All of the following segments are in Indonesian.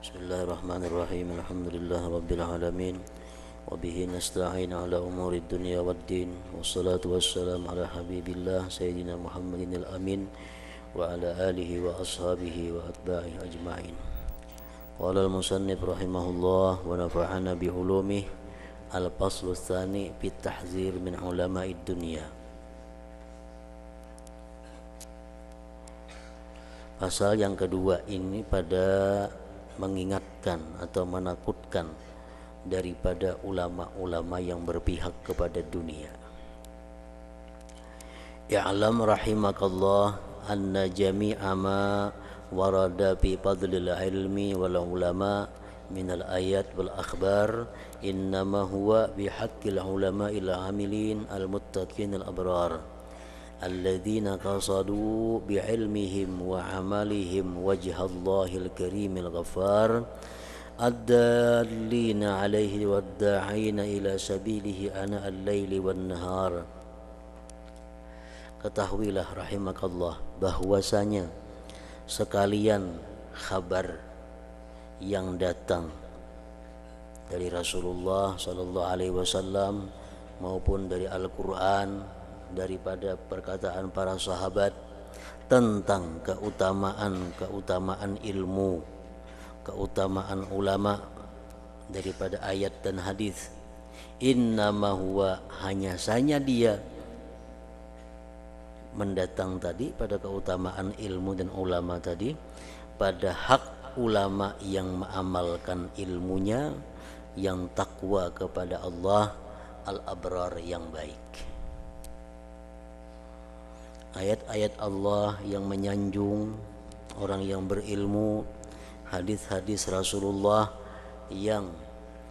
Bismillahirrahmanirrahim. Alhamdulillah rabbil alamin. Wa bihi nasta'in ala umuri dunya waddin. Wassalatu wassalamu ala habibillah sayyidina Muhammadin al-amin wa ala alihi wa ashabihi wa atba'ihi ajma'in. Qala al-musannif rahimahullah wa nafa'ana bi ulumih. Al-faslu tsani fi tahzir min ulama'id dunya. Pasal yang kedua ini pada mengingatkan atau menakutkan daripada ulama-ulama yang berpihak kepada dunia. I'lam rahimakallah anna jami'a ma warada fi fadlil ilmi wal ulama minal ayat wal akhbar innama huwa bihaqqil ulama'il amilin al muttaqin al abrar الذين قصدوا بعلمهم وعملهم وجه الله الكريم الغفار الدالين عليه والداعين إلى سبيله آناء الليل والنهار. Ketahuilah rahimakallah bahwasanya sekalian kabar yang datang dari Rasulullah sallallahu alaihi wasallam maupun dari Al-Qur'an, daripada perkataan para sahabat tentang keutamaan ilmu, keutamaan ulama daripada ayat dan hadis. Innama huwa, hanya saja dia mendatang tadi pada keutamaan ilmu dan ulama tadi, pada hak ulama yang mengamalkan ilmunya, yang takwa kepada Allah, al-abrar yang baik. Ayat-ayat Allah yang menyanjung orang yang berilmu, hadis-hadis Rasulullah yang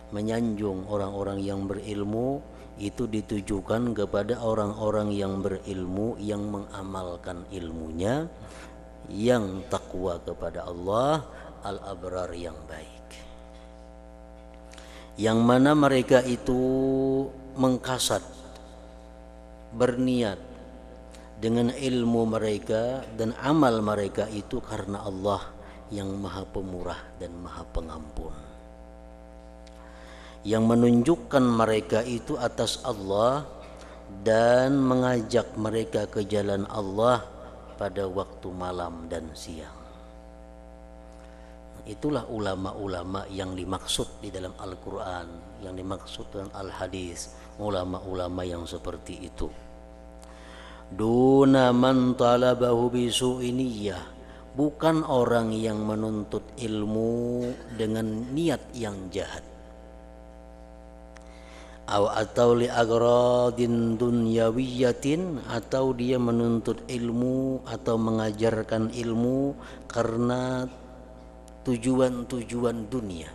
menyanjung orang-orang yang berilmu, itu ditujukan kepada orang-orang yang berilmu, yang mengamalkan ilmunya, yang takwa kepada Allah, al-abrar yang baik, yang mana mereka itu mengkasat, berniat dengan ilmu mereka dan amal mereka itu karena Allah yang maha pemurah dan maha pengampun, yang menunjukkan mereka itu atas Allah dan mengajak mereka ke jalan Allah pada waktu malam dan siang. Itulah ulama-ulama yang dimaksud di dalam Al-Quran, yang dimaksud dalam Al-Hadis, ulama-ulama yang seperti itu. Duna man talabahu bisu'in niyyah, bukan orang yang menuntut ilmu dengan niat yang jahat, atau li agradin dunyawiyatin, atau dia menuntut ilmu atau mengajarkan ilmu karena tujuan-tujuan dunia.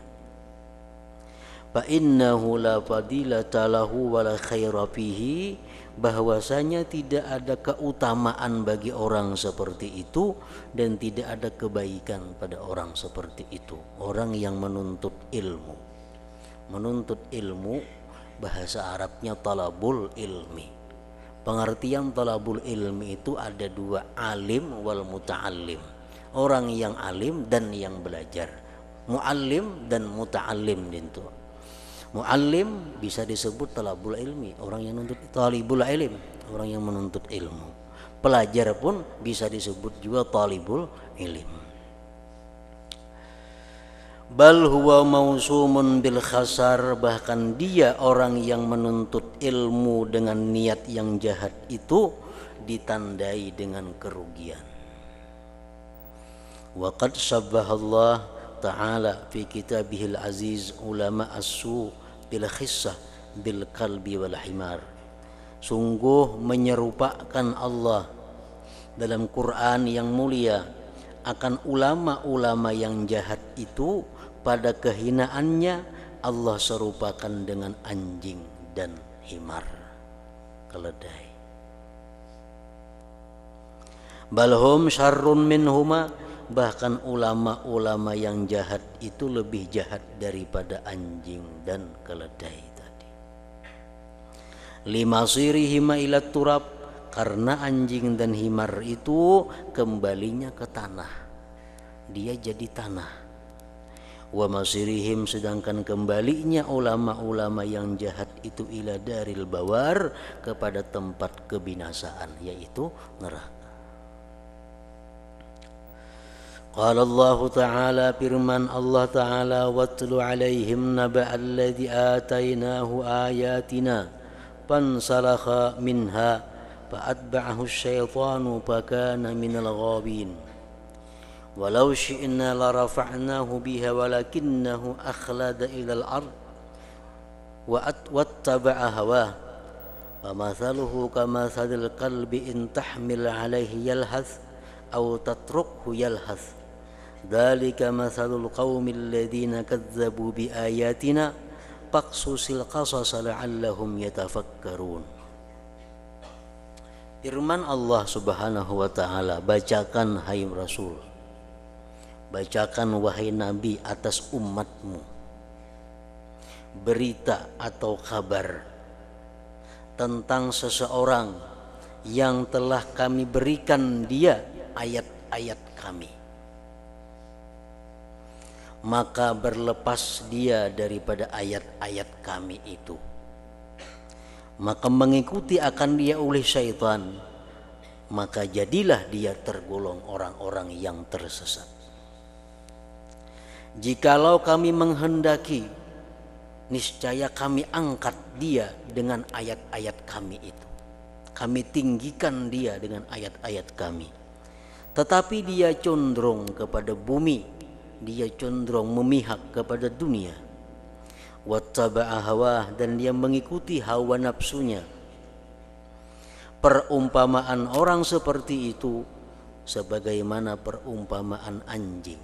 Fa innahu la fadilata lahu wa la khaira fihi, bahwasanya tidak ada keutamaan bagi orang seperti itu dan tidak ada kebaikan pada orang seperti itu. Orang yang menuntut ilmu. Menuntut ilmu bahasa Arabnya talabul ilmi. Pengertian talabul ilmi itu ada dua, alim wal muta'allim. Orang yang alim dan yang belajar. Muallim dan muta'allim itu. Muallim bisa disebut talabul ilmi, orang yang menuntut, talibul ilm, orang yang menuntut ilmu. Pelajar pun bisa disebut juga talibul ilm. Bal huwa mausumun bil khasar, bahkan dia orang yang menuntut ilmu dengan niat yang jahat itu ditandai dengan kerugian. Wa qad sabbahallah ta'ala fi kitabihil aziz ulama as-su' bil khissah bil kalbi wal himar. Sungguh menyerupakan Allah dalam Quran yang mulia akan ulama-ulama yang jahat itu, pada kehinaannya Allah serupakan dengan anjing dan himar, keledai. Balhum syarrun minhuma, bahkan ulama-ulama yang jahat itu lebih jahat daripada anjing dan keledai tadi. Limasirihima ila turab, karena anjing dan himar itu kembalinya ke tanah, dia jadi tanah. wa masirihim, sedangkan kembalinya ulama-ulama yang jahat itu ila daril bawar, kepada tempat kebinasaan, yaitu neraka. Qala Allah Ta'ala, firman Allah Ta'ala, watlu alaihim naba'al ladzi atainahu ayatina fansalakha minha fa'atba'ahu asyaitanu fakana minal ghabin. Walau syi'na larafa'nahu biha walakinnahu akhlada ilal ard wattaba'a hawah wa mathaluhu kamathalil qalbi in tahmil alaihi yalhath aw tatrukhu yalhath dzalika mathalul qaumil ladzina kadzdzabu biayatina faqsusil qasasa la'allahum yatafakkarun. Firman Allah Subhanahu wa ta'ala, bacakan hai Rasul, bacakan wahai Nabi atas umatmu berita atau kabar tentang seseorang yang telah kami berikan dia ayat-ayat kami, maka berlepas dia daripada ayat-ayat kami itu, maka mengikuti akan dia oleh syaitan, maka jadilah dia tergolong orang-orang yang tersesat. Jikalau kami menghendaki, niscaya kami angkat dia dengan ayat-ayat kami itu, kami tinggikan dia dengan ayat-ayat kami. Tetapi dia condong kepada bumi, dia condong memihak kepada dunia. Wattaba'a hawah, dan dia mengikuti hawa nafsunya. Perumpamaan orang seperti itu sebagaimana perumpamaan anjing.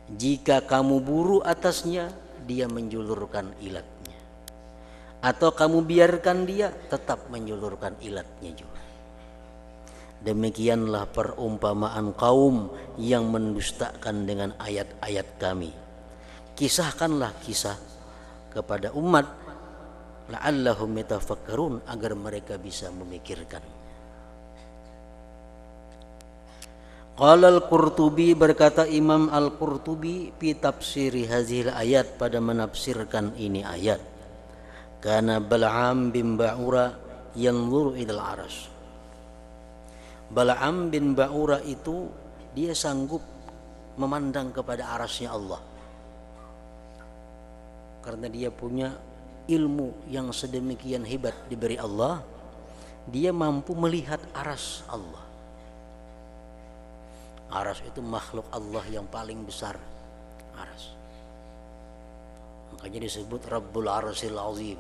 Jika kamu buru atasnya, dia menjulurkan ilatnya, atau kamu biarkan dia, tetap menjulurkan ilatnya juga. Demikianlah perumpamaan kaum yang mendustakan dengan ayat-ayat kami. Kisahkanlah kisah kepada umat, la'allahum yatafakkarun, agar mereka bisa memikirkan. Qala al-Qurtubi, berkata Imam al-Qurtubi fi tafsiri hazil ayat, pada menafsirkan ini ayat, kana Bal'am bin Ba'ura yanzuru ilal arsy. Bal'am bin Ba'ura itu dia sanggup memandang kepada arasnya Allah, karena dia punya ilmu yang sedemikian hebat diberi Allah, dia mampu melihat aras Allah. Aras itu makhluk Allah yang paling besar, aras. Makanya disebut Rabbul Arsyil Azim.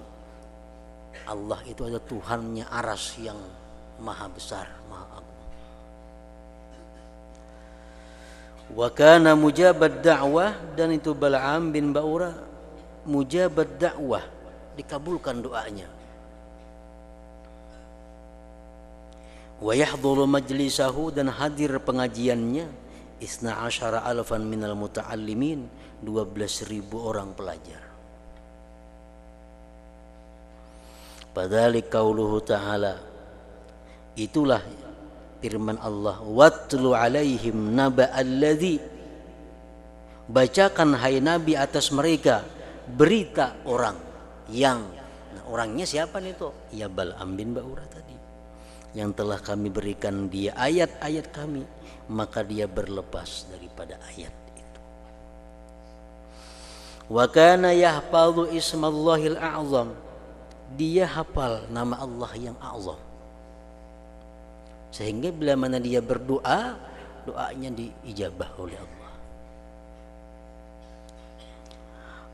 Allah itu adalah Tuhannya aras yang maha besar, maha agung. Wa kana mujabad da'wah, dan itu Bal'am bin Ba'ura mujabad da'wah, dikabulkan doanya. Wa yahduru majlisahu, dan hadir pengajiannya, 12,000 minal muta'allimin, 12.000 orang pelajar. Padahal qauluhu ta'ala, itulah firman Allah, watlu alaihim naba'al ladzi, bacakan hai Nabi atas mereka berita orang yang, nah, orangnya siapa nih tuh? Ya Bal'am bin Ba'ura tadi, yang telah kami berikan dia ayat-ayat kami, maka dia berlepas daripada ayat itu. Wa kana yahfazu ismallahil a'zam, dia hafal nama Allah yang a'zam, sehingga bila mana dia berdoa, doanya diijabah oleh Allah.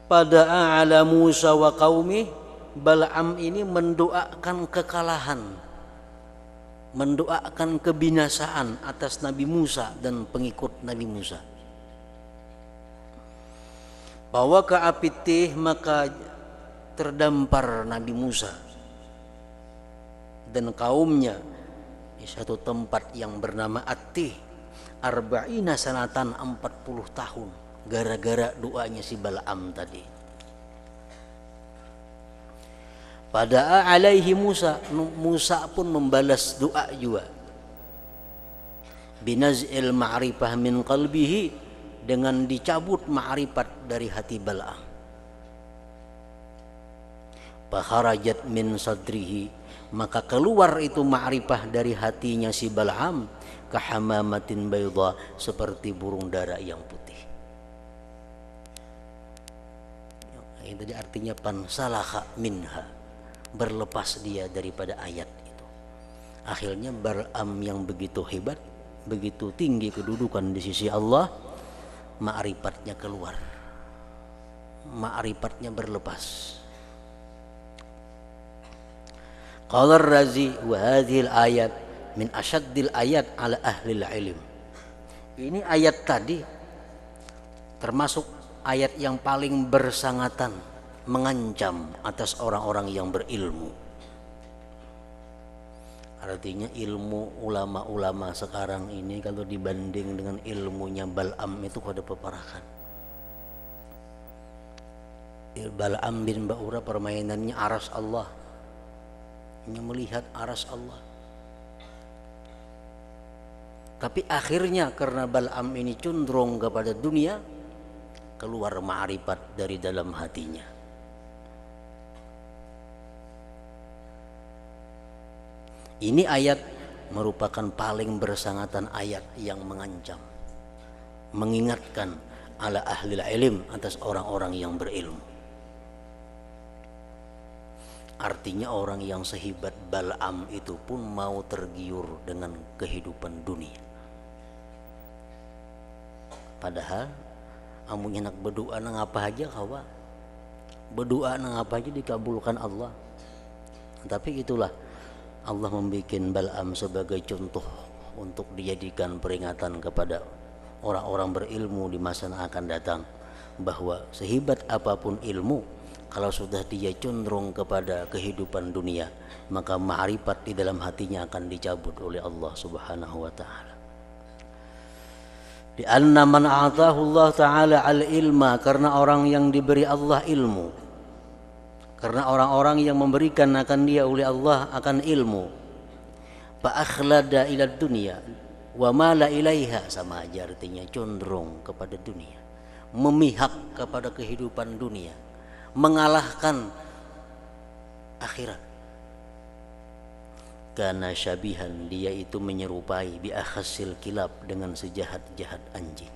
Pada ala Musa wa qaumih, Bal'am ini mendoakan kekalahan, mendoakan kebinasaan atas Nabi Musa dan pengikut Nabi Musa. Bahwa ke api tih, maka terdampar Nabi Musa dan kaumnya di satu tempat yang bernama At-Tih, arba'ina sanatan, 40 tahun, gara-gara doanya si Bal'am tadi. Pada alaihi Musa, Musa pun membalas doa juga. Binaz'il ma'rifah min qalbihi, dengan dicabut ma'rifat dari hati Bal'am. Fakharajat min sadrihi, maka keluar itu ma'rifah dari hatinya si Bal'am, kahamamatin bayda, seperti burung dara yang putih. Itu artinya pansalakha minha, berlepas dia daripada ayat itu. Akhirnya Bal'am yang begitu hebat, begitu tinggi kedudukan di sisi Allah, ma'rifatnya keluar, ma'rifatnya berlepas. Qala Ar-Razi wa hadhil ayat min asyaddil ayat ala ahli ilm. Ini ayat tadi termasuk ayat yang paling bersangatan mengancam atas orang-orang yang berilmu. Artinya ilmu ulama-ulama sekarang ini kalau dibanding dengan ilmunya Bal'am itu ada peparakan. Bal'am bin Ba'ura permainannya aras Allah, hanya melihat aras Allah. Tapi akhirnya karena Bal'am ini cenderung kepada dunia, keluar ma'rifat dari dalam hatinya. Ini ayat merupakan paling bersangatan ayat yang mengancam, mengingatkan ala ahli ilm, atas orang-orang yang berilmu. Artinya orang yang sehebat Bal'am itu pun mau tergiur dengan kehidupan dunia. Padahal amun nak berdoa nang apa aja kawa, berdoa nang apa aja dikabulkan Allah. Tapi itulah Allah membuat Bal'am sebagai contoh untuk dijadikan peringatan kepada orang-orang berilmu di masa yang akan datang, bahwa sehebat apapun ilmu, kalau sudah dia cenderung kepada kehidupan dunia, maka ma'rifat di dalam hatinya akan dicabut oleh Allah Subhanahu wa ta'ala. Di anna man a'tahu Allah ta'ala al-ilma, karena orang yang diberi Allah ilmu, karena orang-orang yang memberikan akan dia oleh Allah akan ilmu, fa akhlada ila dunya wa mala ilaiha, sama aja artinya cenderung kepada dunia, memihak kepada kehidupan dunia, mengalahkan akhirat. Karena syabihan, dia itu menyerupai bi akhasil kilab, dengan sejahat-jahat anjing.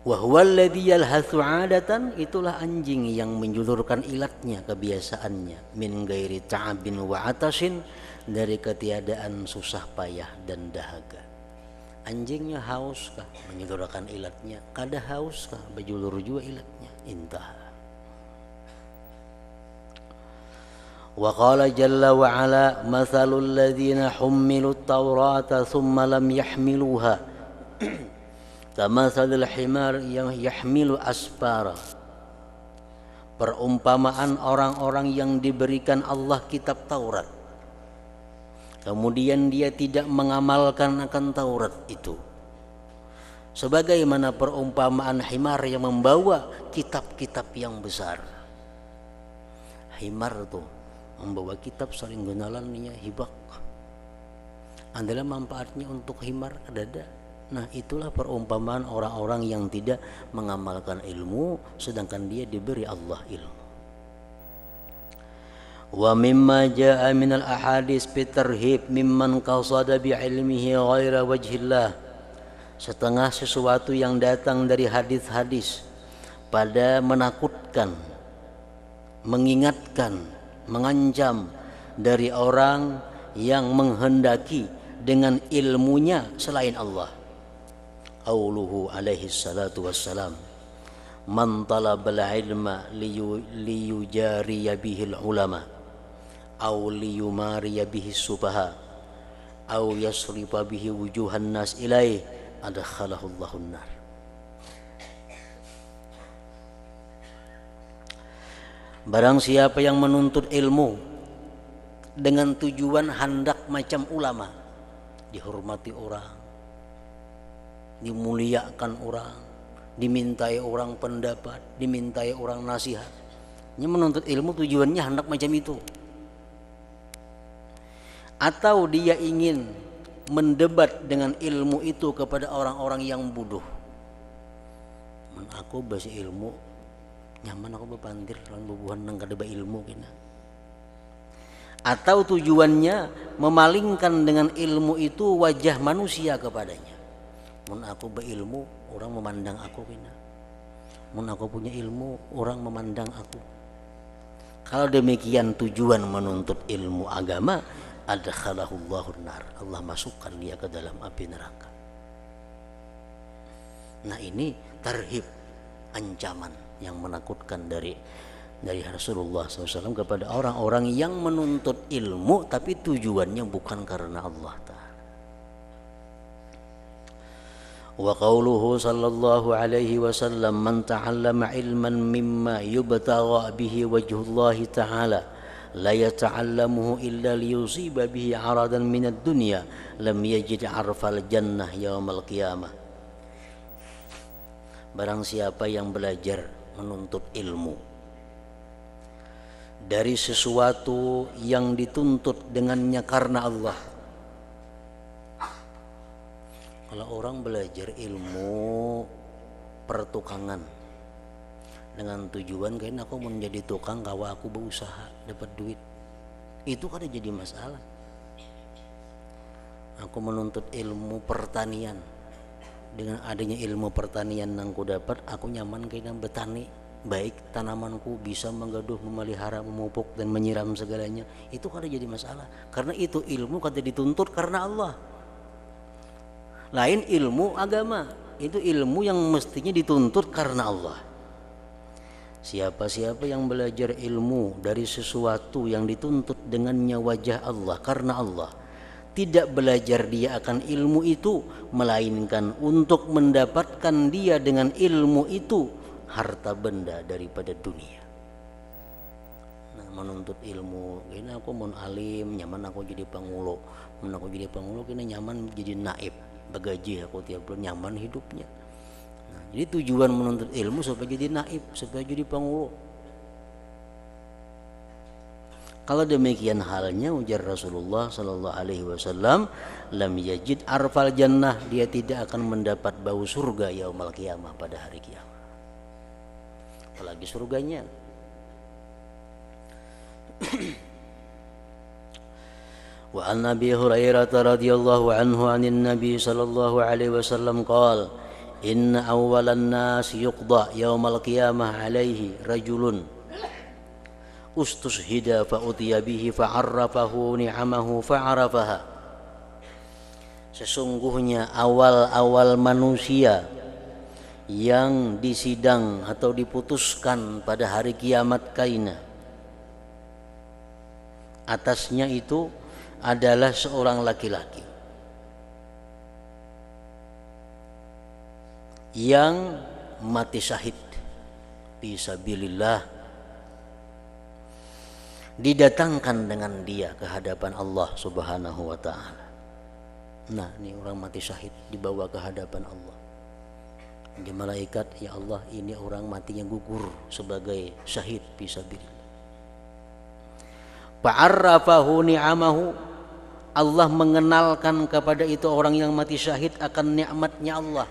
Wa huwa alladhi yalhathu 'adatan, itulah anjing yang menjulurkan ilatnya, kebiasaannya, min ghairi ta'abin wa 'atashin, dari ketiadaan susah payah dan dahaga. Anjingnya haus kah, menjulurkan ilatnya, kada haus kah, berjulur juga ilatnya. Intah. Wa qala jalla wa ala mathalul ladzina hummilut taurata thumma lam yahmiluha kamathalil himar yang yahmilu asfara. Perumpamaan orang-orang yang diberikan Allah kitab Taurat, kemudian dia tidak mengamalkan akan Taurat itu, sebagaimana perumpamaan himar yang membawa kitab-kitab yang besar. Himar tuh membawa kitab, saling genalannya hibak, adalah manfaatnya untuk himar kedada. Nah, itulah perumpamaan orang-orang yang tidak mengamalkan ilmu, sedangkan dia diberi Allah ilmu. Wa mimma jaa minal ahadits bitarhib mimman qasada bi ilmihi ghaira wajhillah, setengah sesuatu yang datang dari hadis-hadis pada menakutkan, mengingatkan, mengancam dari orang yang menghendaki dengan ilmunya selain Allah. Qauluhu alaihi salatu wassalam, man talabal ilma liyujariya bihil ulama aw liyumariya bihi subaha aw yasrifa bihi wujuhan nas ilaih adkhalahu Allahun nar. Barang siapa yang menuntut ilmu dengan tujuan hendak macam ulama, dihormati orang, dimuliakan orang, dimintai orang pendapat, dimintai orang nasihat, ini menuntut ilmu tujuannya hendak macam itu. Atau dia ingin mendebat dengan ilmu itu kepada orang-orang yang bodoh. Aku basi ilmu nyaman aku bepantir lawan bubuhan nang kadeba ilmu kina. Atau tujuannya memalingkan dengan ilmu itu wajah manusia kepadanya. Mun aku berilmu orang memandang aku kina. Mun aku punya ilmu orang memandang aku. Kalau demikian tujuan menuntut ilmu agama, adkhalahullahu nar, Allah masukkan dia ke dalam api neraka. Nah ini tarhib, ancaman yang menakutkan dari Rasulullah SAW kepada orang-orang yang menuntut ilmu tapi tujuannya bukan karena Allah Ta'ala. Wa qawluhu sallallahu alaihi wasallam man ta'allama ilman mimma yubtagha bihi wajhullahi ta'ala la yata'allamuhu illa liyusiba bihi aradan minad dunya lam yajid arfal jannah yaumal qiyamah. Barang siapa yang belajar menuntut ilmu dari sesuatu yang dituntut dengannya karena Allah. Kalau orang belajar ilmu pertukangan dengan tujuan kayaknya aku mau menjadi tukang kawa aku berusaha dapat duit, itu kan jadi masalah. Aku menuntut ilmu pertanian, dengan adanya ilmu pertanian yang ku dapat, aku nyaman kayaknya bertani, baik tanamanku bisa menggaduh, memelihara, memupuk dan menyiram segalanya. Itu kan jadi masalah, karena itu ilmu kata dituntut karena Allah. Lain ilmu agama, itu ilmu yang mestinya dituntut karena Allah. Siapa-siapa yang belajar ilmu dari sesuatu yang dituntut dengannya wajah Allah karena Allah, tidak belajar dia akan ilmu itu, melainkan untuk mendapatkan dia dengan ilmu itu harta benda daripada dunia. Nah, menuntut ilmu, ini aku mau alim, nyaman aku jadi pangulo, aku jadi pangulo, kini nyaman jadi naib, bagaji aku tiap bulan, nyaman hidupnya. Nah, jadi tujuan menuntut ilmu supaya jadi naib, supaya jadi pangulo. Kalau demikian halnya, ujar Rasulullah sallallahu alaihi wasallam, lam yajid arfal jannah, dia tidak akan mendapat bau surga yaumal qiyamah, pada hari kiamat. Apalagi surganya. Wa an Abi Hurairah radhiyallahu anhu anin Nabi sallallahu alaihi wasallam qala inna awwalan nas yuqda yaumal qiyamah alaihi rajulun ustushhida fa utiya bihi fa'arrafahu ni'amahu fa'arafaha. Sesungguhnya awal-awal manusia yang disidang atau diputuskan pada hari kiamat kaina, atasnya itu adalah seorang laki-laki yang mati syahid fisabilillah, didatangkan dengan dia ke hadapan Allah Subhanahu wa ta'ala. Nah, ini orang mati syahid dibawa ke hadapan Allah. Di malaikat, ya Allah, ini orang matinya gugur sebagai syahid fisabilillah. Fa'arrafahu ni'amahu, Allah mengenalkan kepada itu orang yang mati syahid akan nikmatnya Allah.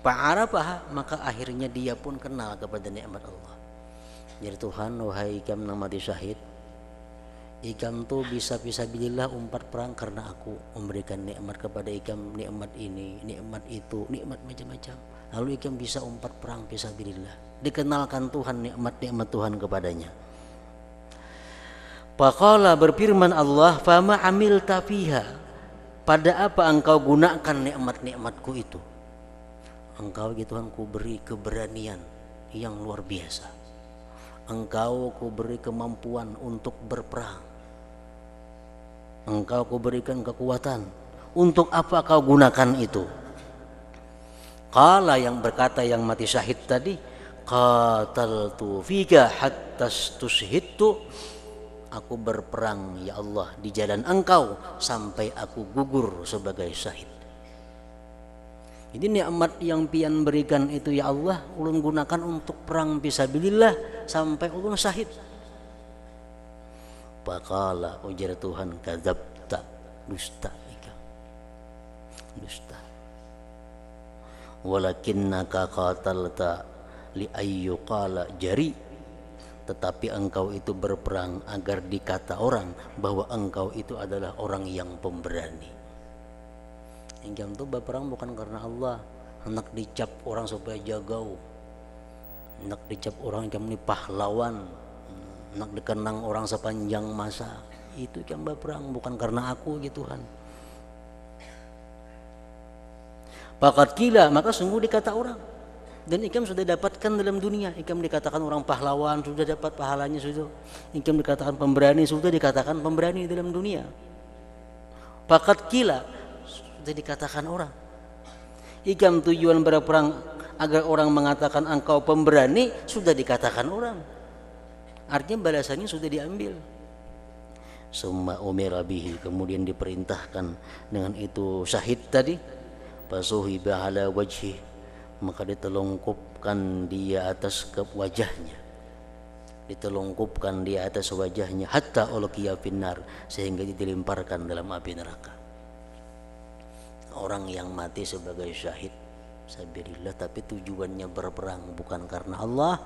Fa'arafaha, maka akhirnya dia pun kenal kepada nikmat Allah. Jadi Tuhan, wahai ikam yang mati syahid, ikam tuh bisa fisabilillah umpat perang karena aku memberikan nikmat kepada ikam, nikmat ini, nikmat itu, nikmat macam-macam. Lalu ikam bisa umpat perang fisabilillah, dikenalkan Tuhan nikmat-nikmat Tuhan kepadanya. Faqala, berfirman Allah, fama amilta fiha, pada apa engkau gunakan nikmat-nikmatku itu? Engkau gitu Tuhan, ku beri keberanian yang luar biasa. Engkau ku beri kemampuan untuk berperang. Engkau ku berikan kekuatan. Untuk apa kau gunakan itu? Qala, yang berkata yang mati syahid tadi, qataltu fika hatta stushhidtu, aku berperang ya Allah di jalan engkau sampai aku gugur sebagai syahid. Jadi nikmat yang pian berikan itu ya Allah, ulun gunakan untuk perang fisabilillah sampai ulun syahid. Faqala, ujar Tuhan, kadzabta, dusta ikam. walakinnaka qatalta li ayyuqala jari, tetapi engkau itu berperang agar dikata orang bahwa engkau itu adalah orang yang pemberani. Engkau itu berperang bukan karena Allah, hendak dicap orang supaya jagau, hendak dicap orang engkau ini pahlawan, hendak dikenang orang sepanjang masa. Itu yang berperang bukan karena aku ya Tuhan. Faqad qila, maka sungguh dikata orang, dan ikam sudah dapatkan dalam dunia. Ikam dikatakan orang pahlawan, sudah dapat pahalanya sudah. Ikam dikatakan pemberani, sudah dikatakan pemberani dalam dunia. Faqad qila, sudah dikatakan orang. Ikam tujuan berperang agar orang mengatakan engkau pemberani, sudah dikatakan orang. Artinya balasannya sudah diambil. Summa umira bihi, kemudian diperintahkan dengan itu syahid tadi. Fasuhiba ala wajhi, maka ditelungkupkan dia atas wajahnya, ditelungkupkan dia atas wajahnya, hatta ulqiya finnar, sehingga dilemparkan dalam api neraka. Orang yang mati sebagai syahid sabilillah tapi tujuannya berperang bukan karena Allah,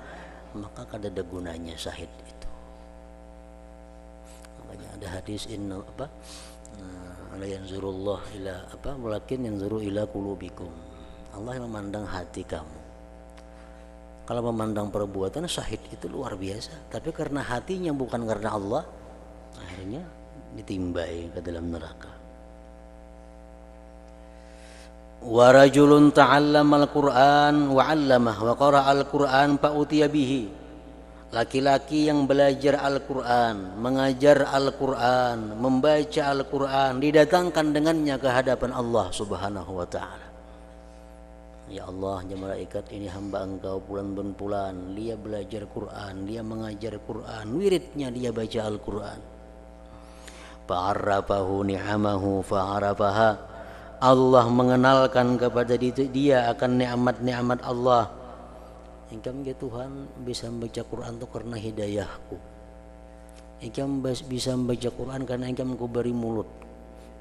maka kada ada gunanya syahid itu. Makanya ada hadis inna la yanzurullah ila walakin yanzuru ila qulubikum. Allah yang memandang hati kamu. Kalau memandang perbuatan syahid itu luar biasa, tapi karena hatinya bukan karena Allah, akhirnya ditimbai ke dalam neraka. Wa rajulun ta'allama al-Qur'an wa 'allamah wa qara'a al-Qur'an fa utiya bihi. Laki-laki yang belajar Al-Quran, mengajar Al-Quran, membaca Al-Quran, didatangkan dengannya ke hadapan Allah Subhanahu wa ta'ala. Ya Allah, ya malaikat, ini hamba engkau bulan bin bulan, dia belajar Quran, dia mengajar Quran, wiridnya dia baca Al-Quran. Fa'arrafahu ni'amahu fa'arafaha, Allah mengenalkan kepada dia akan nikmat-nikmat Allah. Engkau ya Tuhan bisa membaca Quran itu karena hidayahku. Engkau bisa membaca Quran karena engkau kuberi mulut.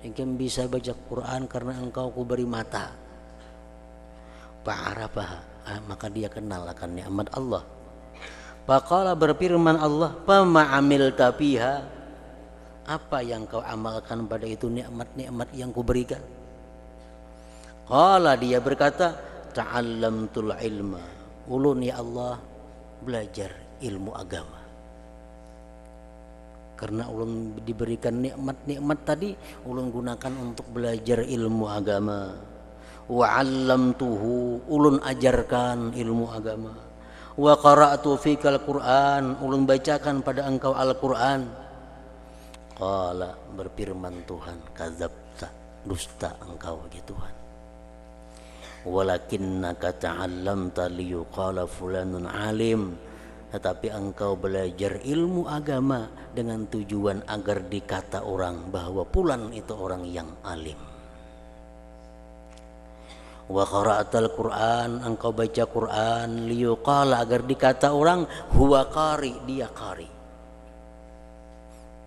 Engkau bisa baca Quran karena engkau kuberi mata. Fa'arafah, maka dia kenal akan nikmat Allah. Faqala, berfirman Allah, fama amilta fiha, apa yang kau amalkan pada itu nikmat-nikmat yang kuberikan? Qala, dia berkata, ta'allamtul ilma, ulun ya Allah belajar ilmu agama. Karena ulun diberikan nikmat-nikmat tadi, ulun gunakan untuk belajar ilmu agama. Wa 'allamtuhu, ulun ajarkan ilmu agama. Wa qara'tu fikal Qur'an, ulun bacakan pada engkau Al-Qur'an. Qala, berfirman Tuhan, kadzabta, dusta engkau ya Tuhan. Walakinnaka ta'allamta liyuqala fulanun alim, tetapi engkau belajar ilmu agama dengan tujuan agar dikata orang bahwa fulan itu orang yang alim. Wa qara'atal Qur'an, engkau baca Qur'an liyuqala, agar dikata orang huwa qari, dia qari.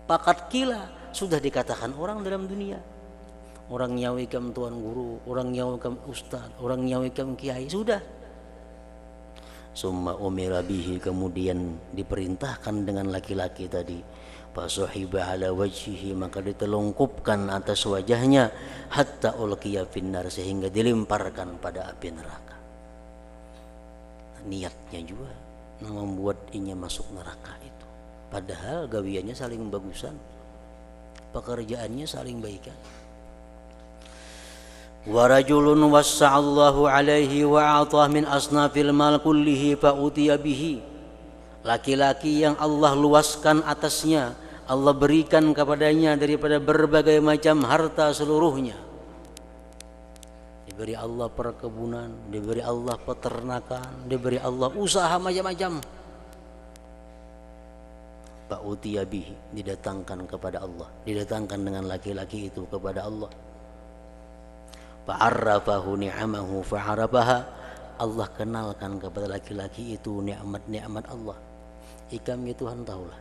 Faqad qila, sudah dikatakan orang dalam dunia. Orang nyawikam tuan guru, orang nyawikam ustaz, orang nyawikam kiai, sudah. Summa umira bihi, kemudian diperintahkan dengan laki-laki tadi. Fasuhiba ala wajhihi, maka ditelungkupkan atas wajahnya, hatta ulqiya finnar, sehingga dilemparkan pada api neraka. Niatnya juga membuat inya masuk neraka itu. Padahal gawiannya saling bagusan, pekerjaannya saling baikan. Wa rajulun wassa'allahu alaihi wa a'tah min asnafil mal kullihi fa utiya bihi, laki-laki yang Allah luaskan atasnya, Allah berikan kepadanya daripada berbagai macam harta seluruhnya. Diberi Allah perkebunan, diberi Allah peternakan, diberi Allah usaha macam-macam. Fa utiya bihi, didatangkan kepada Allah, didatangkan dengan laki-laki itu kepada Allah. Fa'arrafahu ni'amahu fa'arafaha, Allah kenalkan kepada laki-laki itu nikmat-nikmat Allah. Ikam ya Tuhan tahulah,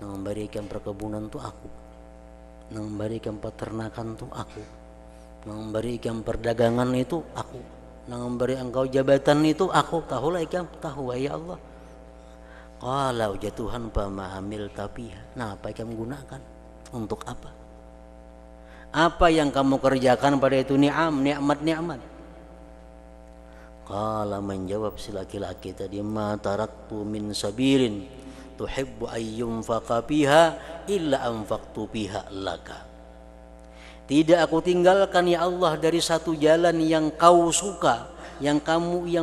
yang memberikan perkebunan itu aku, yang memberikan peternakan itu aku, yang memberikan perdagangan itu aku, nang memberi engkau jabatan itu aku tahu lah ikam tahu ya Allah. Qala uja Tuhan pama amil tapi nah apa yang kamu gunakan untuk apa? Apa yang kamu kerjakan pada itu nikmat. Qala menjawab si laki-laki tadi ma taraktu min sabirin tuhibbu ayyum faqapiha illa anfaqtu biha laka. Tidak aku tinggalkan ya Allah dari satu jalan yang kau suka, yang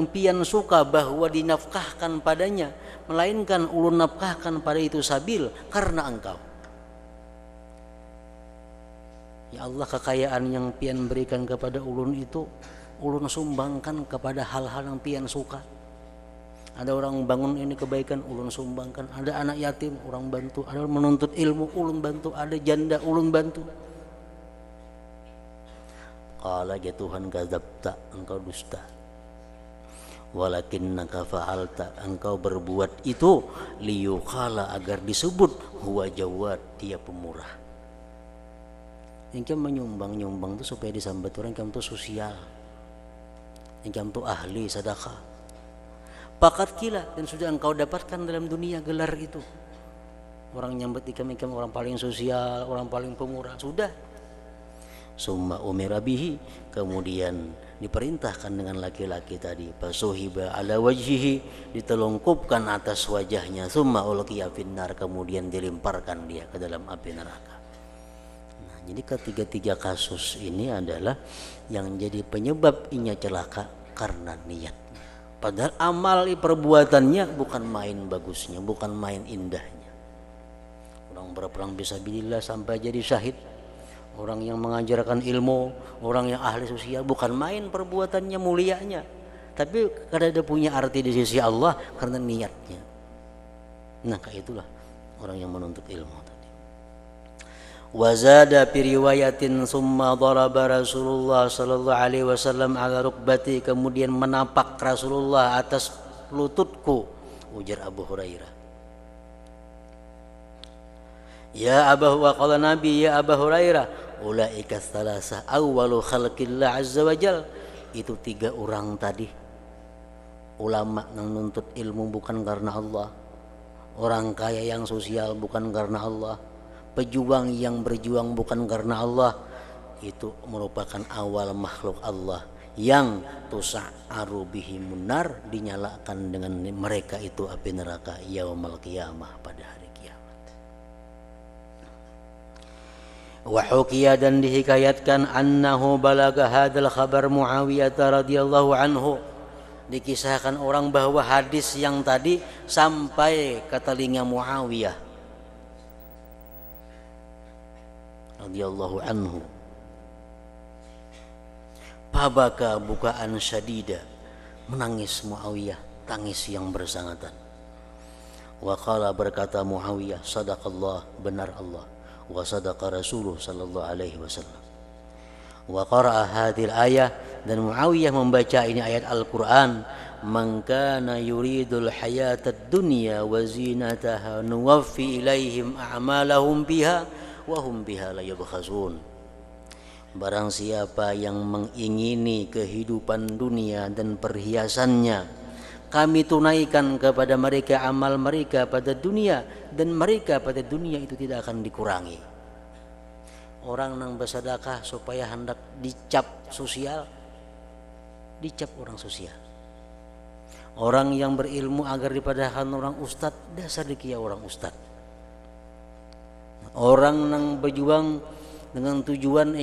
pian suka bahwa dinafkahkan padanya, melainkan ulun nafkahkan pada itu sabil karena engkau. Ya Allah, kekayaan yang pian berikan kepada ulun itu ulun sumbangkan kepada hal-hal yang pian suka. Ada orang bangun ini kebaikan ulun sumbangkan, ada anak yatim orang bantu, ada menuntut ilmu ulun bantu, ada janda ulun bantu. Qala ya Tuhan kadzabta, engkau dusta. Walakinnaka fa'alta, engkau berbuat itu liyuqala agar disebut huwa jawad, dia pemurah. Engkau menyumbang itu supaya disambat orang, engkau itu sosial, engkau itu ahli sedekah. Pakat kila dan sudah engkau dapatkan dalam dunia gelar itu. Orang nyambut ikam orang paling sosial, orang paling pemurah, sudah. Summa umira bihi, kemudian diperintahkan dengan laki-laki tadi, fasuhiba ala wajhihi, ditelungkupkan atas wajahnya, summa ulqiya finnar, kemudian dilemparkan dia ke dalam api neraka. Nah, jadi ketiga-tiga kasus ini adalah yang jadi penyebab inya celaka karena niatnya. Padahal amal perbuatannya bukan main bagusnya, bukan main indahnya. Orang berperang fisabilillah sampai jadi syahid, orang yang mengajarkan ilmu, orang yang ahli sosial, bukan main perbuatannya mulianya, tapi karena dia punya arti di sisi Allah karena niatnya. Nah, kayak itulah orang yang menuntut ilmu tadi. Wazada fi riwayatin summa daraba Rasulullah sallallahu alaihi wasallam ala rukbati, kemudian menapak Rasulullah atas lututku, ujar Abu Hurairah. Ya Abu wa qala Nabi ya Abu Hurairah, ulaika tsalasah awwalu khalqillah azza wajal, itu tiga orang tadi. Ulama yang nuntut ilmu bukan karena Allah, orang kaya yang sosial bukan karena Allah, pejuang yang berjuang bukan karena Allah, itu merupakan awal makhluk Allah yang tusa'aru bihimun nar, dinyalakan dengan mereka itu api neraka yaumal qiyamah, pada hari kiamat. Wa hukiya, dan dihikayatkan, annahu balaga hadzal khabar Muawiyah radhiyallahu anhu, dikisahkan orang bahwa hadis yang tadi sampai ke telinga Muawiyah radhiyallahu anhu. Pabaka bukaan syadida, menangis Muawiyah tangis yang bersangatan. Wa qala, berkata Muawiyah, sadaqallah, benar Allah, wa sadaqa Rasulullah sallallahu alaihi wasallam. Wa qara'a hadhil ayah, dan Muawiyah membaca ini ayat Al-Qur'an, man kana yuridul hayatad dunya wa zinataha nuwaffi ilaihim a'malahum biha wa hum biha la yubkhasun. Barang siapa yang mengingini kehidupan dunia dan perhiasannya, kami tunaikan kepada mereka amal mereka pada dunia, dan mereka pada dunia itu tidak akan dikurangi. Orang nang bersedekah supaya hendak dicap sosial, dicap orang sosial. Orang yang berilmu agar dipadahkan orang ustad, dasar dikia orang ustad. Orang nang berjuang dengan tujuan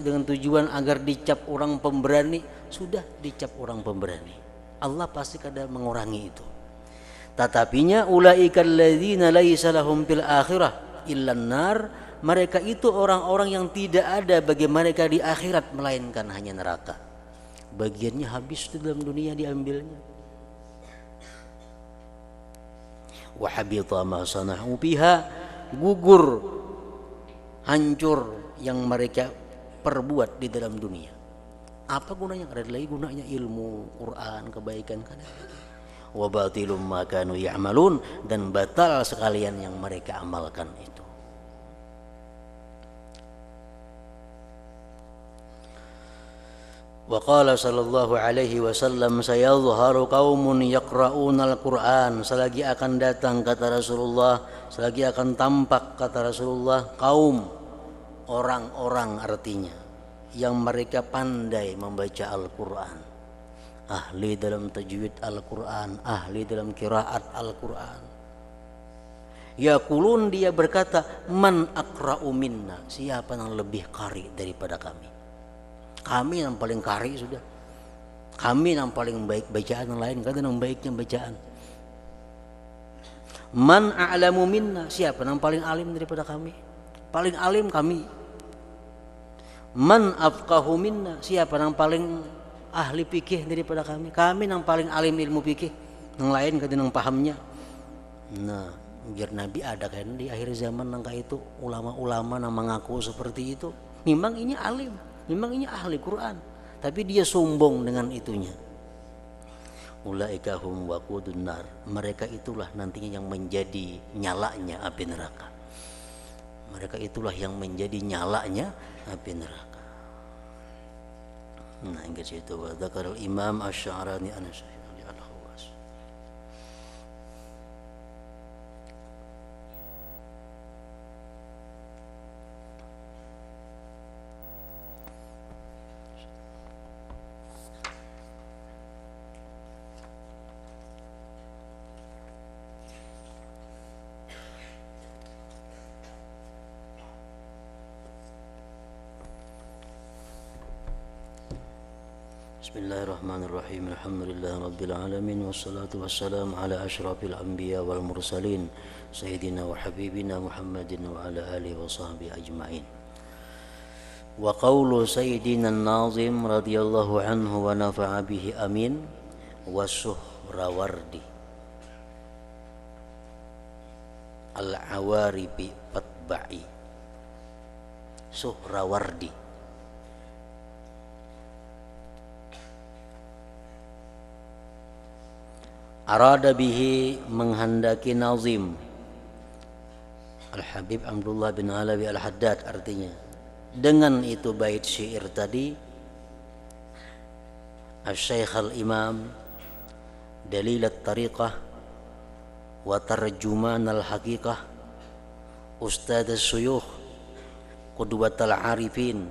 dengan tujuan agar dicap orang pemberani, sudah dicap orang pemberani. Allah pasti kada mengurangi itu. Tetapinya ulaikal ladzina laisa lahum fil akhirah illan nar, mereka itu orang-orang yang tidak ada bagi mereka di akhirat melainkan hanya neraka. Bagiannya habis di dalam dunia diambilnya. Wa habita ma sana'u biha, gugur, hancur yang mereka perbuat di dalam dunia. Apa gunanya? Ada lagi gunanya ilmu, Quran, kebaikan kan? Wa batilum ma kanu ya'malun, dan batal sekalian yang mereka amalkan itu. Wa qala sallallahu alaihi wasallam sayadhharu qaumun yaqra'unal Qur'an, selagi akan datang kata Rasulullah, selagi akan tampak kata Rasulullah kaum, orang-orang artinya yang mereka pandai membaca Al-Qur'an, ahli dalam tajwid Al-Qur'an, ahli dalam qiraat Al-Qur'an. Yaqulun, dia berkata, man aqra'u minna, siapa yang lebih qari daripada kami? Kami yang paling kari sudah. Kami yang paling baik bacaan, yang lain kata yang baiknya bacaan. Man a'lamu minna, siapa yang paling alim daripada kami? Paling alim kami. Man afqahu minna, siapa yang paling ahli fikih daripada kami? Kami yang paling alim ilmu fikih, yang lain kata yang pahamnya. Nah, biar Nabi ada kan di akhir zaman nangka itu ulama-ulama yang mengaku seperti itu. Memang ini alim, memang ini ahli Quran, tapi dia sombong dengan itunya. Ulaika hum waqudun nar, mereka itulah nantinya yang menjadi nyalanya api neraka. Mereka itulah yang menjadi nyalanya api neraka. Nah, ingat itu wa dzakara al-Imam Asy-Sya'rani an-Syafi'i al-Khawas. Bismillahirrahmanirrahim. Alhamdulillahirabbil alamin wassalatu wassalamu ala asyrafil anbiya wal mursalin sayyidina wa habibina Muhammadin wa ala alihi wa sahbihi ajmain. Wa qawlu sayyidina an-nazim radhiyallahu anhu wa nafa'a bihi amin wa Suhrawardi al-awaribi fatba'i. Suhrawardi arada bihi, menghendaki nazim Al-Habib Abdullah bin Alawi Al-Haddad, artinya dengan itu bait syair tadi Asy-Syaikh Al-Imam Dalil At-Tariqah wa Tarjuman Al-Haqiqah Ustadz As-Suyukh Qudwatul Arifin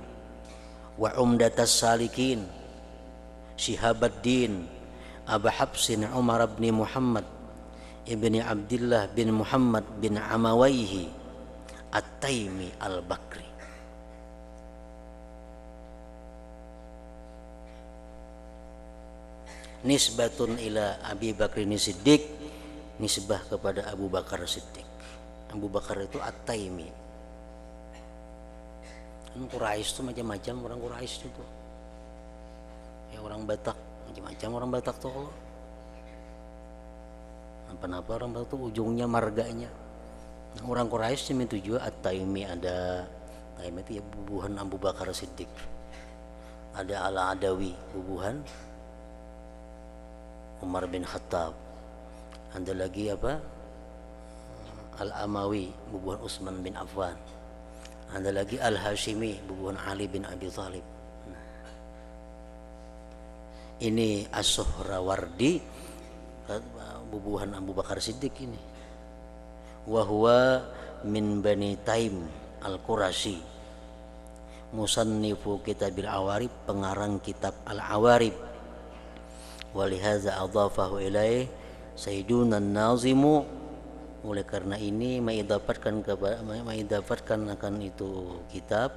wa Umdatas Salikin Syihabuddin Abu Habsin Umar bin Muhammad ibni Abdullah bin Muhammad bin Amawaihi At-Taimi Al-Bakri. Nisbatun ila Abi Bakrin Siddiq, nisbah kepada Abu Bakar Siddiq. Abu Bakar itu At-Taimi. Kan Quraisy itu macam-macam orang Quraisy itu. Ya orang Batak macam-macam orang Batak tuh, kalau apa-apa orang Batak tuh ujungnya marganya. Nah, orang Quraisy itu juga At-Taimi, ada Taimi itu ya bubuhan Abu Bakar Siddiq. Ada Al-Adawi, bubuhan Umar bin Khattab. Ada lagi apa? Al-Amawi, bubuhan Utsman bin Affan. Ada lagi Al-Hashimi, bubuhan Ali bin Abi Thalib. Ini As-Suhrawardi, bubuhan Abu Bakar Siddiq ini. Wa huwa min Bani Taim Al-Qurashi, musannifu Kitabil Awarib, pengarang kitab Al-Awarib. Wa lihaza adhafahu ilaih Sayyiduna An-Nazimu, oleh karena ini mengidafatkan akan itu kitab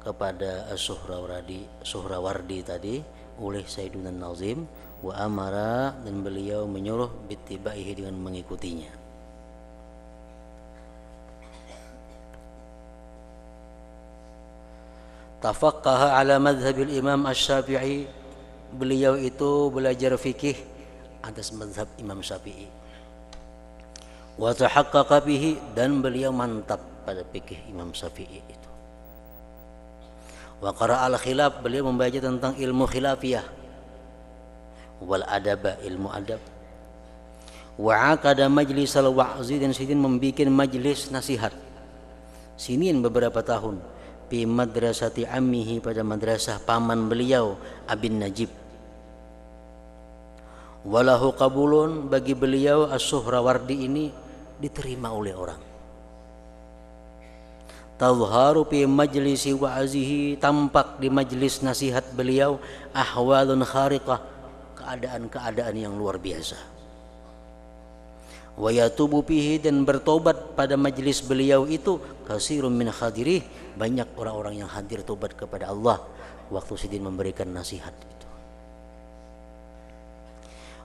kepada Suhrawardi tadi oleh Sayyiduna Nazim, wa amara, dan beliau menyuruh bittibaihi, dengan mengikutinya. Tafaqqaha ala madhhabil Imam Asy-Syafi'i, beliau itu belajar fikih atas mazhab Imam Syafi'i. Wa tahaqqaqa bihi, dan beliau mantap pada fikih Imam Syafi'i itu. Wa qara'al khilaf, beliau membaca tentang ilmu khilafiyah. Wal adaba, ilmu adab. Wa aqada majlisal wa'zi, dan sidin membikin majlis nasihat. Sinin beberapa tahun. fi madrasati ammihi, pada madrasah paman beliau Abin Najib. Walahu qabulun, bagi beliau As-Suhrawardi ini diterima oleh orang. Tadharu fi majlisi wa'azihi, tampak di majlis nasihat beliau ahwalun khariqah, keadaan-keadaan yang luar biasa. Wa yatubu fihi, dan bertobat pada majlis beliau itu kasirun min hadirih, banyak orang-orang yang hadir tobat kepada Allah waktu Sidin memberikan nasihat itu.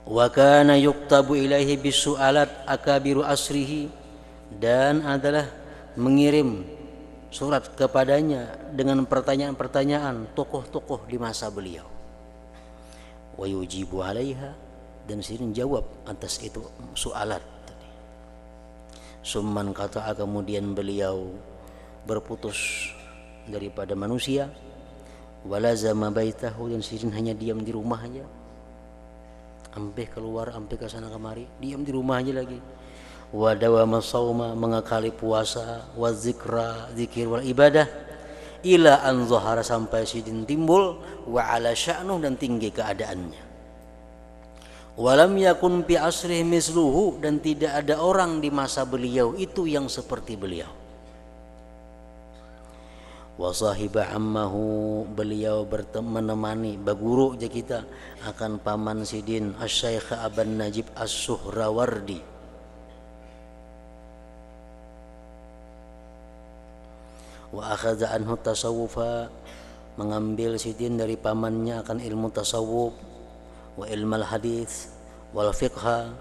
Wa kana yuktabu ilaihi bisu'alat akabiru asrihi, dan adalah mengirim surat kepadanya dengan pertanyaan-pertanyaan tokoh-tokoh di masa beliau. Wa yujibu alaiha, dan Sidin jawab atas itu su'alat tadi. Summan qata'a, kemudian beliau berputus daripada manusia. Walazama baitahu, dan Sidin hanya diam di rumahnya, ampe keluar, ampe ke sana kemari, diam di rumah aja lagi. Wa dawama shauma, mengakali puasa, wa zikra, zikir wal ibadah, ila an zahara, sampai Sidin timbul, wa ala sya'nuh, dan tinggi keadaannya. Walam yakun fi asrihi misluhu, dan tidak ada orang di masa beliau itu yang seperti beliau. Wa sahiba ammahu, beliau menemani baguru aja kita akan paman Sidin Asy-Syaikh Aban Najib As-Suhrawardi. Wa akhadha anhu tasawufa, mengambil Sidin dari pamannya akan ilmu tasawuf, wa ilmal hadis wal fiqha.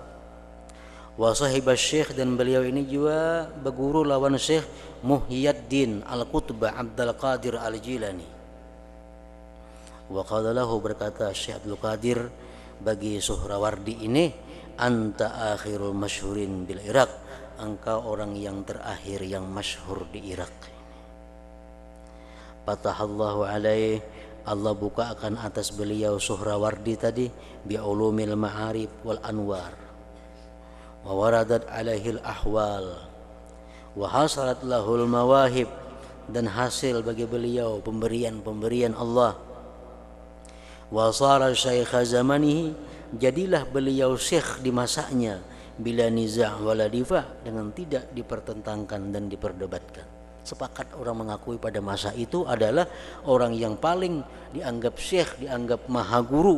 Wa sahiba syekh, dan beliau ini juga berguru lawan Syekh Muhyiddin Al-Qutbah Abdul Qadir Al-Jilani. Wa qala lahu, berkata Syekh Abdul Qadir bagi Suhrawardi ini, anta akhirul masyhurin bil Iraq, engkau orang yang terakhir yang masyhur di Irak. Fatahallahu alaih, Allah buka akan atas beliau Suhrawardi tadi bi ulumil ma'arif wal anwar, wa waradat alaihil ahwal, wa hasalat lahul mawahib, dan hasil bagi beliau pemberian-pemberian Allah. Wa sara syaikha zamanihi, jadilah beliau syekh di masanya, bila niza' wala difa, dengan tidak dipertentangkan dan diperdebatkan. Sepakat orang mengakui pada masa itu adalah orang yang paling dianggap syekh, dianggap maha guru,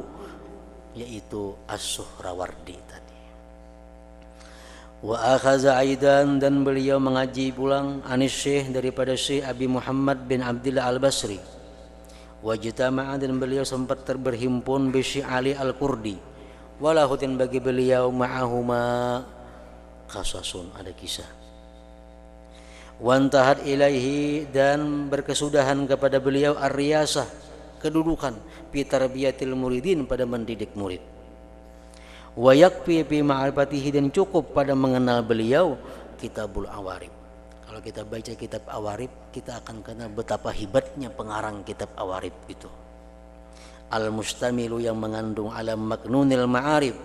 yaitu As-Suhrawardi tadi. Wa akhaza aidan, dan beliau mengaji pulang anis syekh, daripada Syekh Abi Muhammad bin Abdillah Al-Basri. Wa jitama'a, dan beliau sempat berhimpun bi Syekh Ali Al-Kurdi. Walahu, dan bagi beliau ma'ahuma qasasun, ada kisah. Wantahat ilaihi, dan berkesudahan kepada beliau ar-riyasah, kedudukan fi tarbiyatil muridin, pada mendidik murid. Wa yakfi fi ma'rifatihi, dan cukup pada mengenal beliau Kitabul Awarib. Kalau kita baca kitab Awarib, kita akan kenal betapa hebatnya pengarang kitab Awarib itu. Al-mustamilu, yang mengandung ala maknunil ma'arib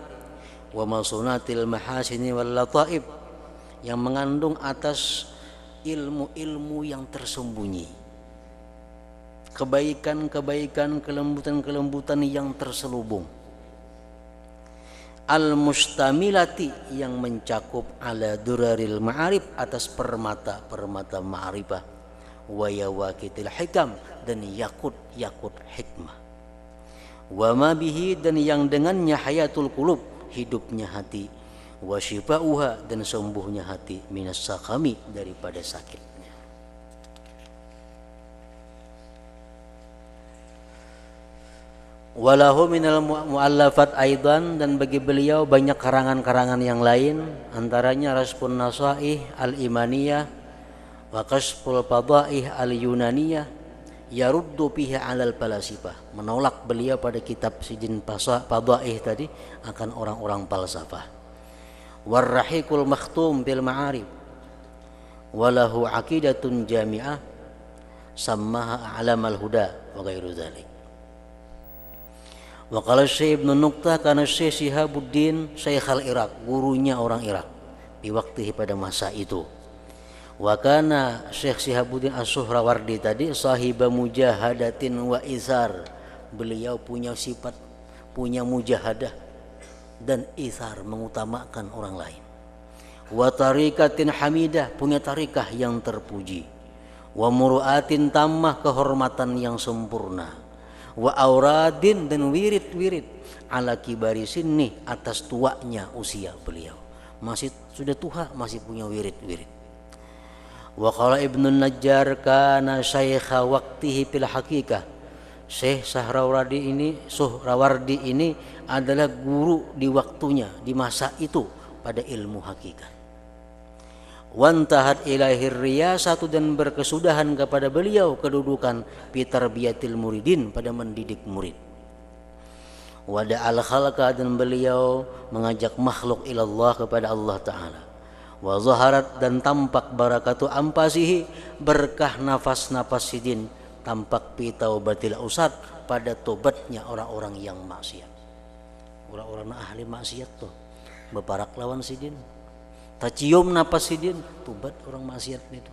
wa masunatil mahasini wal lataib, yang mengandung atas ilmu-ilmu yang tersembunyi, kebaikan-kebaikan, kelembutan-kelembutan yang terselubung. Al-mustamilati, yang mencakup ala duraril ma'arif, atas permata-permata ma'arifah, wa yawaqitil hikam, dan yakut-yakut hikmah. Wa ma bihi, dan yang dengannya hayatul qulub, hidupnya hati, wa syifa'uha, dan sembuhnya hati, minas sakami, daripada sakitnya. Walahu minal mu'allafat aidan, dan bagi beliau banyak karangan-karangan yang lain, antaranya Raspun Nasaih Al-Imaniyah wa Kashful Fadaih Al-Yunaniyah, yaruddu fiha 'alal falasifah, menolak beliau pada kitab Sidin Fadaih tadi akan orang-orang falsafah. Warrahiqul makhtum bil ma'arif, walahu aqidatun jami'ah sammaha a'lamal huda wa ghairu dzalik. Wa qala Syekh Ibnu Nuqtah, kana Syekh Shihabuddin Syekh al-Iraq, gurunya orang Irak di waktu pada masa itu. Wa kana Syekh Syihabuddin As-Suhrawardi tadi sahiba mujahadatin wa izar. Beliau punya sifat, punya mujahadah dan izar, mengutamakan orang lain. Wa tarikatin hamidah, punya tarikah yang terpuji. Wa muruatin tammah, kehormatan yang sempurna. Wa auradin, dan wirid-wirid ala kibari sinni, atas tuanya usia beliau. Masih sudah tua masih punya wirid-wirid. Wa qala Ibnu Najjar kana syaikha waqtihi fil haqiqah. Syekh Suhrawardi ini adalah guru di waktunya, di masa itu pada ilmu hakikat. Wantahat ilahir riyasatu, dan berkesudahan kepada beliau kedudukan fi tarbiyatil muridin, pada mendidik murid. Wada'al khalqa, dan beliau mengajak makhluk ilallah, kepada Allah Ta'ala. Wa zaharat, dan tampak barakatu ampasihi, berkah nafas-nafas sidin, tampak fi taubatil usad, pada tobatnya orang-orang yang maksiat. Orang-orang ahli maksiat tuh beparak lawan sidin, tacium napas sidin, tobat orang maksiat itu.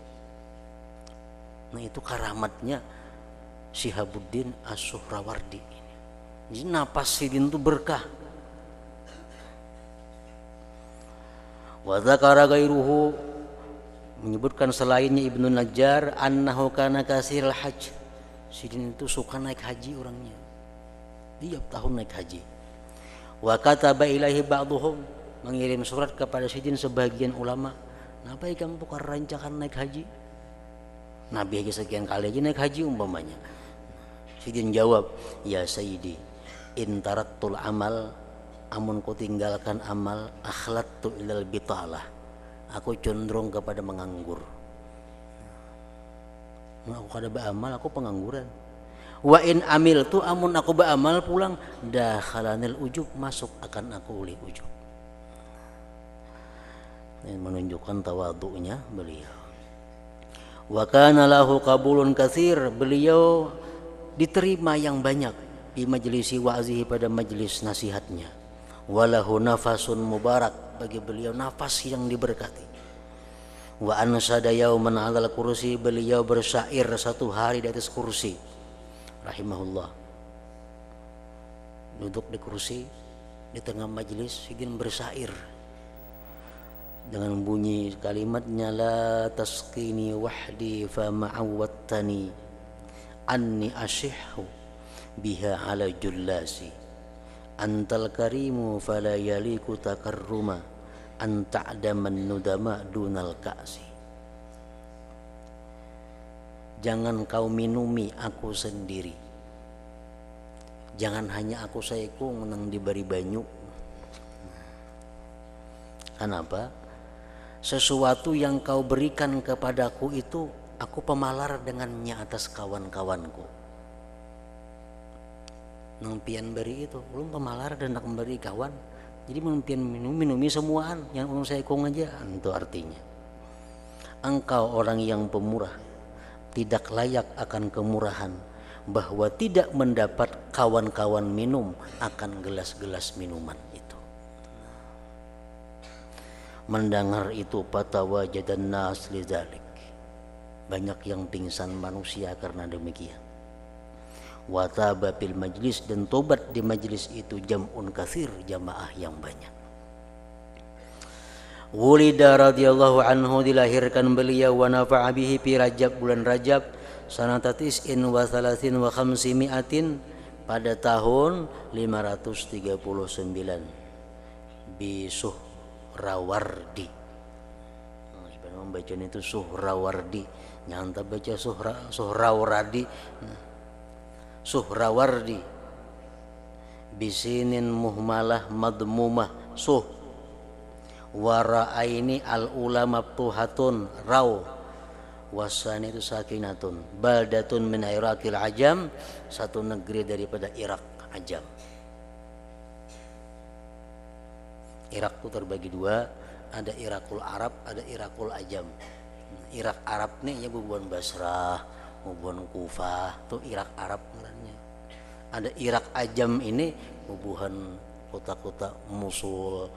Nah itu karamatnya Syihabuddin As-Suhrawardi ini. Jadi napas sidin itu berkah. Wa dzakara ghairuhu, menyebutkan selainnya Ibnu Najjar, annahu kana kasirul hajj. Sidin itu suka naik haji orangnya, tiap tahun naik haji. Wa kataba ilaihi ba'dhum, mengirim surat kepada Sidin sebagian ulama, kenapa kamu bukan rancangan naik haji? Nabi aja sekian kali aja naik haji umpamanya. Sidin jawab, ya Sayyidi, intarattul amal, amun ku tinggalkan amal, akhlattu ilal bitalah, aku cenderung kepada menganggur. Aku kada beramal, aku pengangguran. Wa in amil tu, amun aku beramal pulang, dakhalanil ujub, masuk akan aku oleh ujub. Ini menunjukkan tawadhu'nya beliau. Wa kana lahu qabulun katsir, beliau diterima yang banyak di majlisi wa'zihi, pada majlis nasihatnya. Walahu nafasun mubarak, bagi beliau nafas yang diberkati. Wa ansada yauman 'alal kursi, beliau bersyair satu hari di atas kursi rahimahullah. Duduk di kursi di tengah majlis, Sidin bersyair dengan bunyi kalimatnya, la tasqini wahdi fa ma'awwattani anni ashihhu biha ala jullasi, antal karimu fala yaliku takarruma, anta'daman nudama dunal ka'si. Jangan kau minumi aku sendiri, jangan hanya aku saikung nang diberi banyu. Kenapa? Sesuatu yang kau berikan kepadaku itu, aku pemalar dengannya atas kawan-kawanku. Nang pian beri itu, belum pemalar dan nak memberi kawan. Jadi mimpian minumi semuaan, yang saya kong aja, itu artinya. Engkau orang yang pemurah, tidak layak akan kemurahan, bahwa tidak mendapat kawan-kawan minum akan gelas-gelas minuman itu. Mendengar itu patawajadan nas lidzalik, banyak yang pingsan manusia karena demikian. Wataba fil majlis, dan tobat di majlis itu jam'un katsir, jamaah yang banyak. Wulida radhiyallahu anhu, dilahirkan beliau, wa nafa'a bihi fi Rajab, bulan Rajab, sanata tis'in wa thalathin wa khamsimi'atin, pada tahun 539 bi Suhrawardi. Sebenarnya membacanya itu Suhrawardi, nyanta baca Suhrawardi. Suhrawardi bisinin muhmalah madmumah suh, wara'aini al ulama tuhatun raw, wasani itu sakinatun, baldatun min Iraqil Ajam, satu negeri daripada Irak Ajam. Irak itu terbagi dua, ada Irakul Arab, ada Irakul Ajam. Irak Arab nih ya bubuan Basrah, bubuhan Kufah, itu Irak Arab namanya. Ada Irak Ajam ini bubuhan kota-kota Mosul,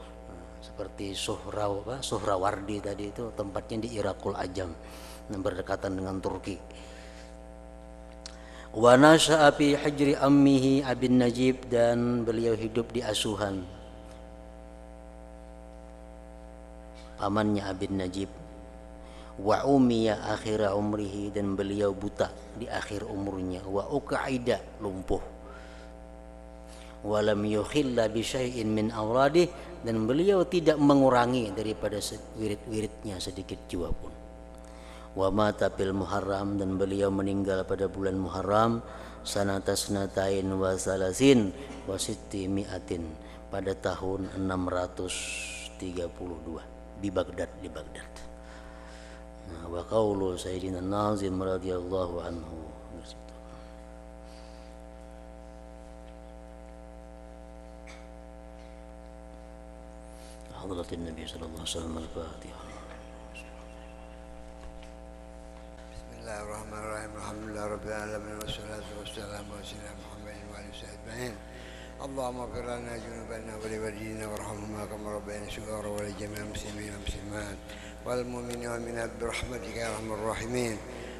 seperti Suhrawardi tadi itu tempatnya di Irakul Ajam, yang berdekatan dengan Turki. Wa nasha'a fi hijri ammihi Abin Najib, dan beliau hidup di asuhan pamannya Abin Najib. Wa umiya akhira umrihi, dan beliau buta di akhir umurnya. Wa uqaida, lumpuh. Wa lam yukhilla bi syai'in min awradih, dan beliau tidak mengurangi daripada wirid-wiridnya sedikit jua pun. Wa mata bil Muharram, dan beliau meninggal pada bulan Muharram sanata sanatain wa salasin wa sitti mi'atin, pada tahun 632 di Baghdad. Nah, wa qaulu Sayyidina Nazim radhiyallahu anhu. Hadratin Nabi sallallahu alaihi wasallam al-Fatihah. Bismillahirrahmanirrahim. Alhamdulillahirabbil alamin wassalatu wassalamu ala sayyidina Muhammadin wa alihi wasallam. Allahumma ighfir lana dhunubana wa liwalidina warhamhuma kama rabbayana shighara wa li jami'il muslimina wal muslimat wal mu'minina wal mu'minat bi rahmatika ya arhamar rahimin.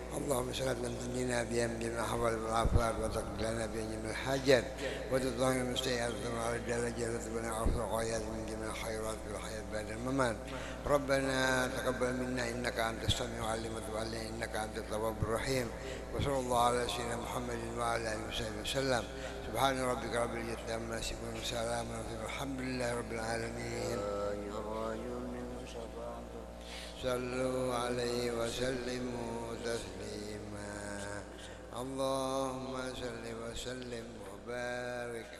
اللهم صل على سيدنا بأمن الأحوال والعافات وتقضي لنا بجميع الحاجات وتطهرنا من السيئات وعلى الدرجات وتبنى عفو الغايات من جميع الخيرات في الحياة بعد الممات. ربنا تقبل منا إنك أنت السميع العليم وتب علينا إنك أنت التواب الرحيم. وصلى الله على سيدنا محمد وعلى آله وصحبه وسلم. سبحان ربك رب العزة عما يصفون وسلام والحمد لله رب العالمين. صلوا عليه وسلموا تسليما. اللهم صل وسلم وبارك